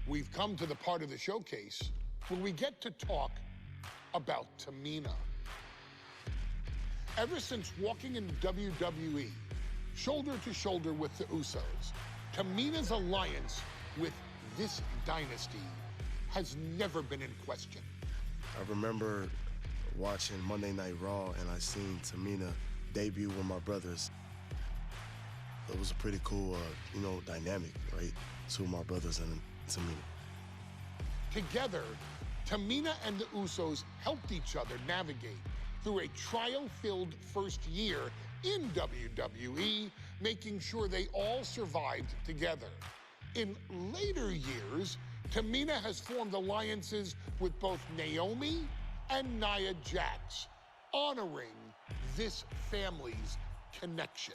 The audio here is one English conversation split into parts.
We've come to the part of the showcase where we get to talk about Tamina. Ever since walking in WWE, shoulder to shoulder with the Usos, Tamina's alliance with this dynasty has never been in question. I remember watching Monday Night Raw and I seen Tamina debut with my brothers. It was a pretty cool, dynamic, right? Two of my brothers and Tamina. Together, Tamina and the Usos helped each other navigate through a trial-filled first year in WWE, making sure they all survived together. In later years, Tamina has formed alliances with both Naomi and Nia Jax, honoring this family's connection.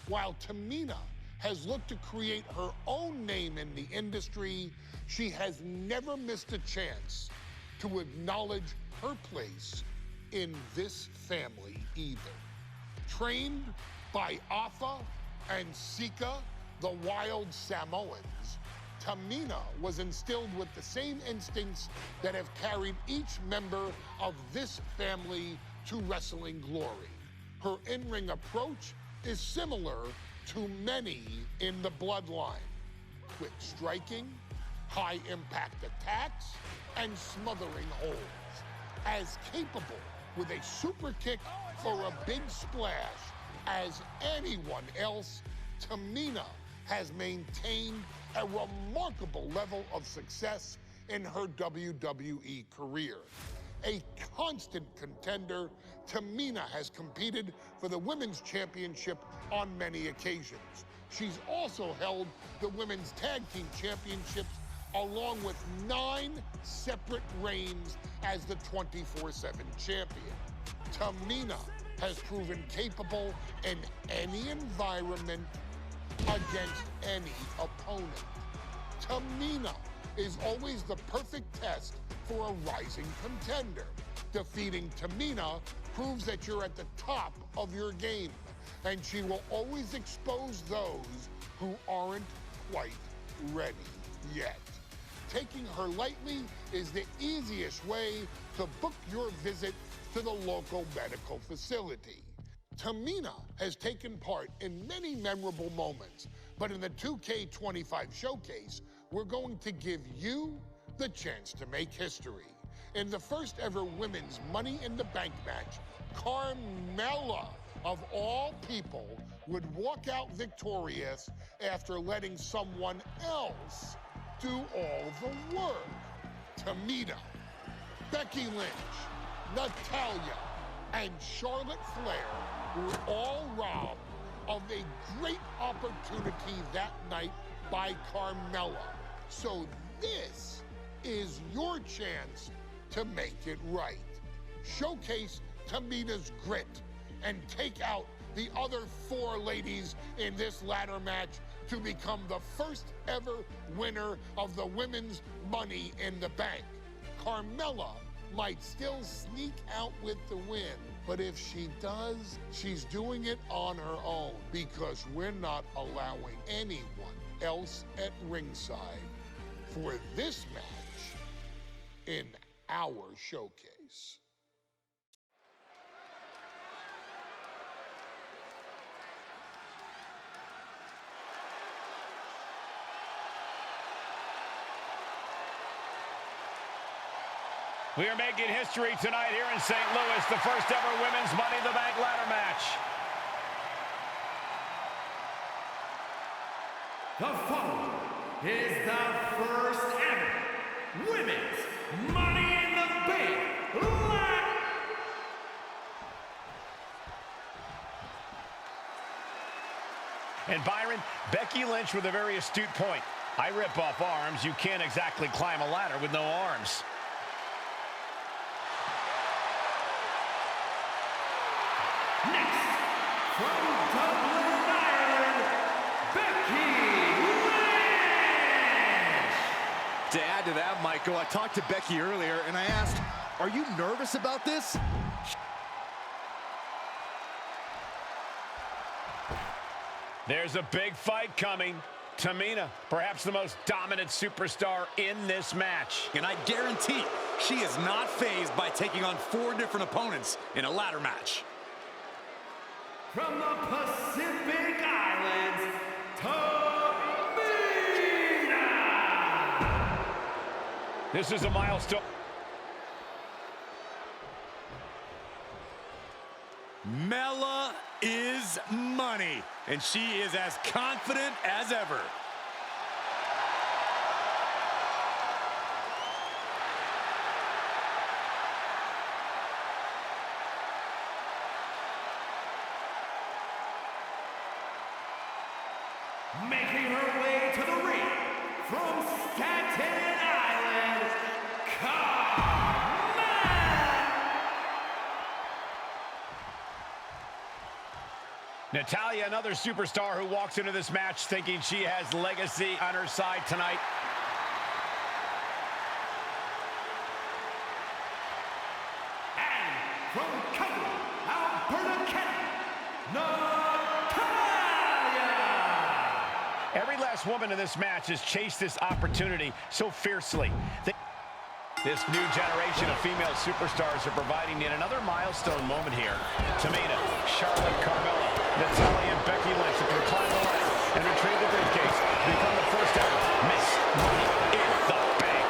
While Tamina has looked to create her own name in the industry, she has never missed a chance to acknowledge her place in this family either. Trained by Afa and Sika, the wild Samoans, Tamina was instilled with the same instincts that have carried each member of this family to wrestling glory. Her in-ring approach is similar to many in the Bloodline. Quick striking, high-impact attacks, and smothering holds. As capable with a super kick or a big splash as anyone else, Tamina has maintained a remarkable level of success in her WWE career. A constant contender, Tamina has competed for the Women's Championship on many occasions. She's also held the Women's Tag Team Championships along with 9 separate reigns as the 24/7 champion. Tamina has proven capable in any environment against any opponent. Tamina is always the perfect test for a rising contender. Defeating Tamina proves that you're at the top of your game, and she will always expose those who aren't quite ready yet. Taking her lightly is the easiest way to book your visit to the local medical facility. Tamina has taken part in many memorable moments, but in the 2K25 showcase, we're going to give you the chance to make history. In the first ever women's Money in the Bank match, Carmella, of all people, would walk out victorious after letting someone else do all the work. Tamina, Becky Lynch, Natalya, and Charlotte Flair were all robbed of a great opportunity that night by Carmella. So this is your chance to make it right. Showcase Tamina's grit and take out the other 4 ladies in this ladder match to become the first ever winner of the Women's Money in the Bank. Carmella might still sneak out with the win, but if she does, she's doing it on her own because we're not allowing anyone else at ringside for this match in our showcase. We are making history tonight here in St. Louis, the first ever Women's Money in the Bank ladder match. The following is the first ever Women's Money in the Bank ladder. And Byron, Becky Lynch with a very astute point. I rip off arms. You can't exactly climb a ladder with no arms. Next, from Dublin, Ireland, Becky Lynch. To add to that, Michael, I talked to Becky earlier and I asked, are you nervous about this? There's a big fight coming. Tamina, perhaps the most dominant superstar in this match. And I guarantee she is not fazed by taking on 4 different opponents in a ladder match. From the Pacific Islands, Tamina! This is a milestone. Mela is money, and she is as confident as ever. Making her way to the ring from Staten Island, Natalya, another superstar who walks into this match thinking she has legacy on her side tonight. And from Calgary, Alberta, Canada, Natalya! Every last woman in this match has chased this opportunity so fiercely. This new generation of female superstars are providing yet another milestone moment here. Tamina, Charlotte, Carmella, Natalya, and Becky Lynch will climb the ladder and retrieve the briefcase to become the first ever Miss Money in the Bank.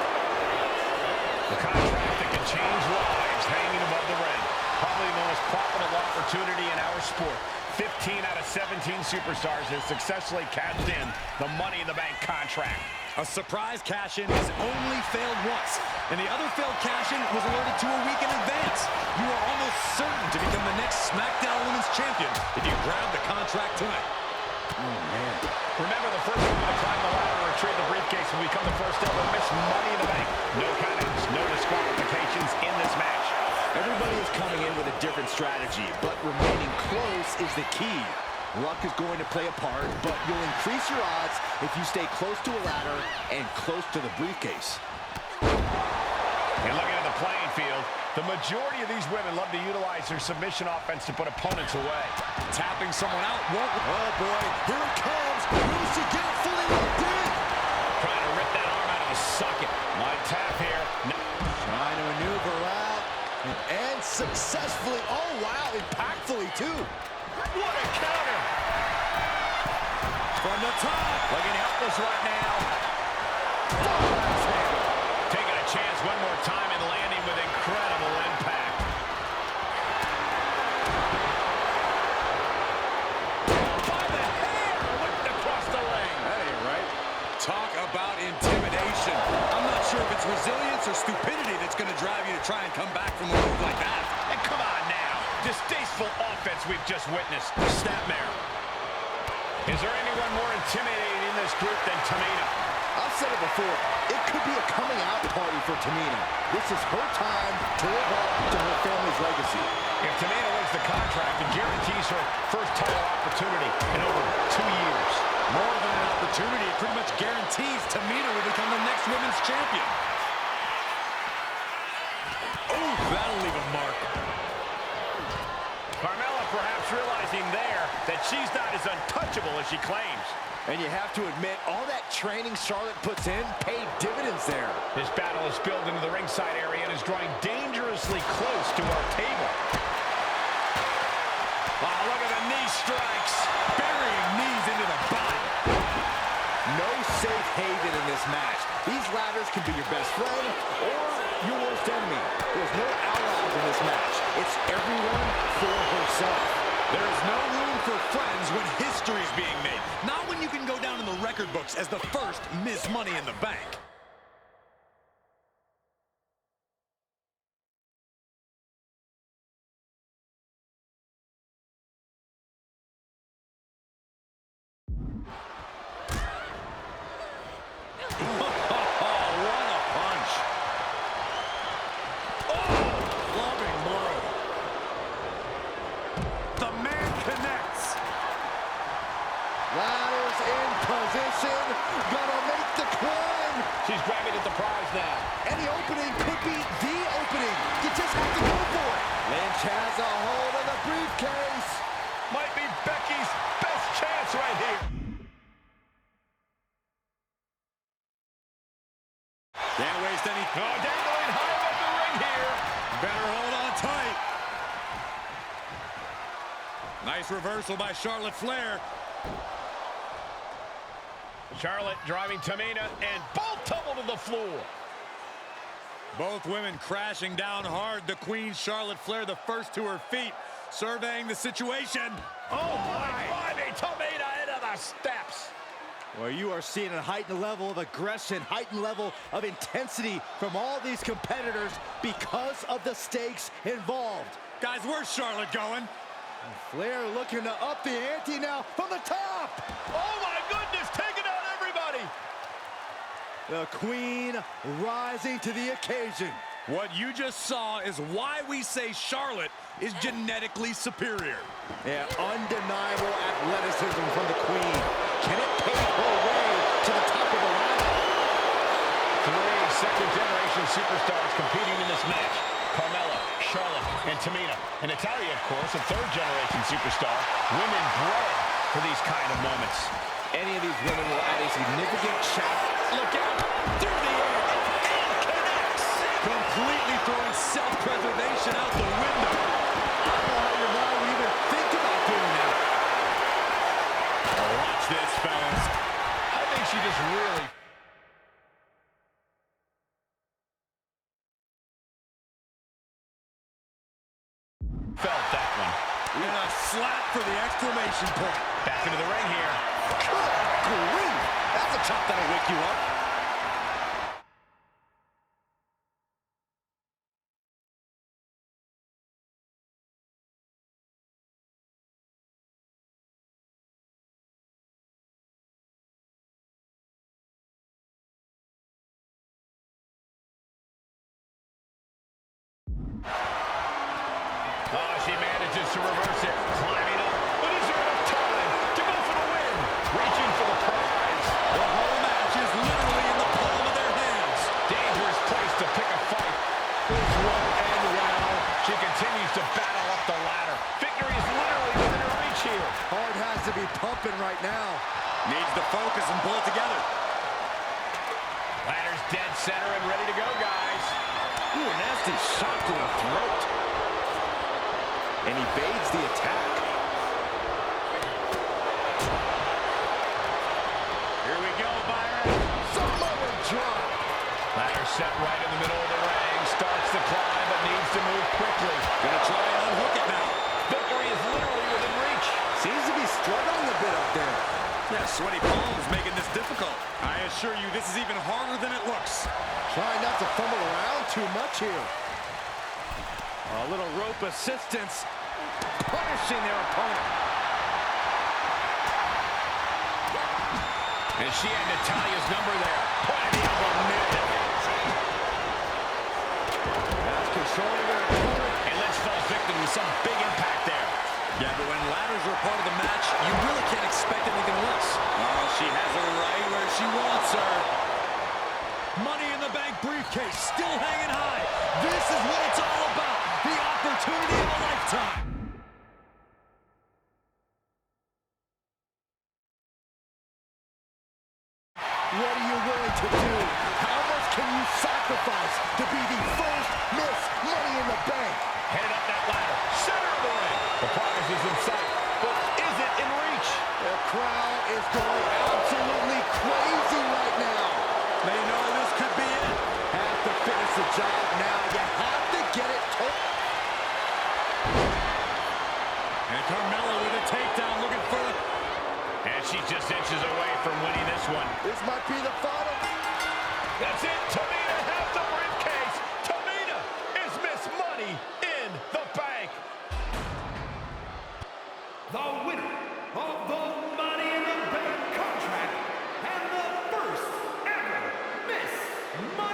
The contract that can change lives hanging above the ring. Probably the most profitable opportunity in our sport. 15 out of 17 superstars have successfully cashed in the Money in the Bank contract. A surprise cash-in has only failed once, and the other failed cash-in was alerted to a week in advance. You are almost certain to become the next SmackDown Women's Champion if you grab the contract tonight. Oh, man. Remember, the first woman to climb the ladder and retrieve the briefcase will become the first ever Miss Money in the Bank. No countouts, no disqualifications in this match. Everybody is coming in with a different strategy, but remaining close is the key. Luck is going to play a part, but you'll increase your odds if you stay close to a ladder and close to the briefcase. And looking at the playing field, the majority of these women love to utilize their submission offense to put opponents away. Tapping someone out won't... Oh, boy. Here it comes. Will she get it fully locked in? Trying to rip that arm out of the socket. My tap here. Trying to maneuver out. And successfully. Oh, wow. Impactfully, too. What a counter! From the top. Looking helpless right now. Taking a chance one more time and landing with incredible impact. By the hair, whipped across the ring. That ain't right. Talk about intimidation. I'm not sure if it's resilience or stupidity that's going to drive you to try and come back from a move like that. And come on now. Distasteful offense we've just witnessed. Snapmare. Is there anyone more intimidating in this group than Tamina? I've said it before. It could be a coming out party for Tamina. This is her time to live up to her family's legacy. If Tamina wins the contract, it guarantees her first title opportunity in over 2 years. More than an opportunity, it pretty much guarantees Tamina will become the next women's champion. Oh, that'll leave a mark. Carmella perhaps realizing there that she's not as untouchable as she claims. And you have to admit, all that training Charlotte puts in paid dividends there. This battle is spilled into the ringside area and is drawing dangerously close to our table. Oh, look at the knee strikes. Burying knees into the body. No safe haven in this match. These ladders can be your best friend or your worst enemy. There's no allies in this match. It's everyone for herself. There is no room for friends when history is being made. Not when you can go down in the record books as the first Miss Money in the Bank. Ladders in position. Gonna make the climb. She's grabbing at the prize now. Any opening could be the opening. You just have to go for it. Lynch has a hold of the briefcase. Might be Becky's best chance right here. Can't waste any. Oh, dangling high above the ring here. Better hold on tight. Nice reversal by Charlotte Flair. Charlotte driving Tamina, and both tumble to the floor. Both women crashing down hard. The Queen, Charlotte Flair, the first to her feet, surveying the situation. Oh, my. Driving Tamina into the steps. Well, you are seeing a heightened level of aggression, heightened level of intensity from all these competitors because of the stakes involved. Guys, where's Charlotte going? Flair looking to up the ante now from the top. Oh, my goodness, taking out everybody. The Queen rising to the occasion. What you just saw is why we say Charlotte is genetically superior. Yeah, undeniable athleticism from the Queen. Can it pave her way to the top of the ladder? 3 second-generation superstars competing in this match. Carmella, Charlotte, and Tamina. And Natalya, of course, a 3rd-generation superstar. Women bred for these kind of moments. Any of these women will add a significant chapter. Look out! Through the air! And connects! Completely throwing self-preservation out the window. I don't know how your mind would even think about doing that. Watch this, fellas. I think she just really... felt that one. And a slap for the exclamation point. Back into the ring here. Good grief! That's a chop that'll wake you up. Oh, she manages to reverse it. Climbing up. But is there enough time to go for the win? Reaching for the prize. The whole match is literally in the palm of their hands. Dangerous place to pick a fight. This won't end well. She continues to battle up the ladder. Victory is literally within her reach here. Heart has to be pumping right now. Needs to focus and pull it together. Ladder's dead center and ready to go, guys. Ooh, a nasty shot to the throat. And evades the attack. Here we go, Byron. Samoa drop. Ladder set right in the middle of the ring. Starts to climb, but needs to move quickly. Gonna try and unhook it now. Victory is literally within reach. Seems to be struggling a bit up there. Yeah, sweaty palms making this difficult. I assure you, this is even harder than it looks. Trying not to fumble around too much here. A little rope assistance, punishing their opponent. And she had Natalya's number there. Point of the elbow mid. That's controlling their opponent. And let's fall victim to some big impact there. Yeah, but when ladders are part of the match, you really can't expect anything less. Oh, she has her right where she wants her. Money in the Bank briefcase still hanging high. This is what it's all about. The opportunity of a lifetime. What are you willing to do? How much can you sacrifice to be the first Miss Money in the Bank? Headed up that ladder. Center of the ring. The prize is in sight. But is it in reach? The crowd is going absolutely crazy right now. They know this could be it. Have to finish the job now. You have to get it total. And Carmella with a takedown looking for it. And she's just inches away from winning this one. This might be the final. That's it. Tamina has the briefcase. Tamina is Miss Money in the Bank. The winner of the Money in the Bank contract and the first ever Miss Money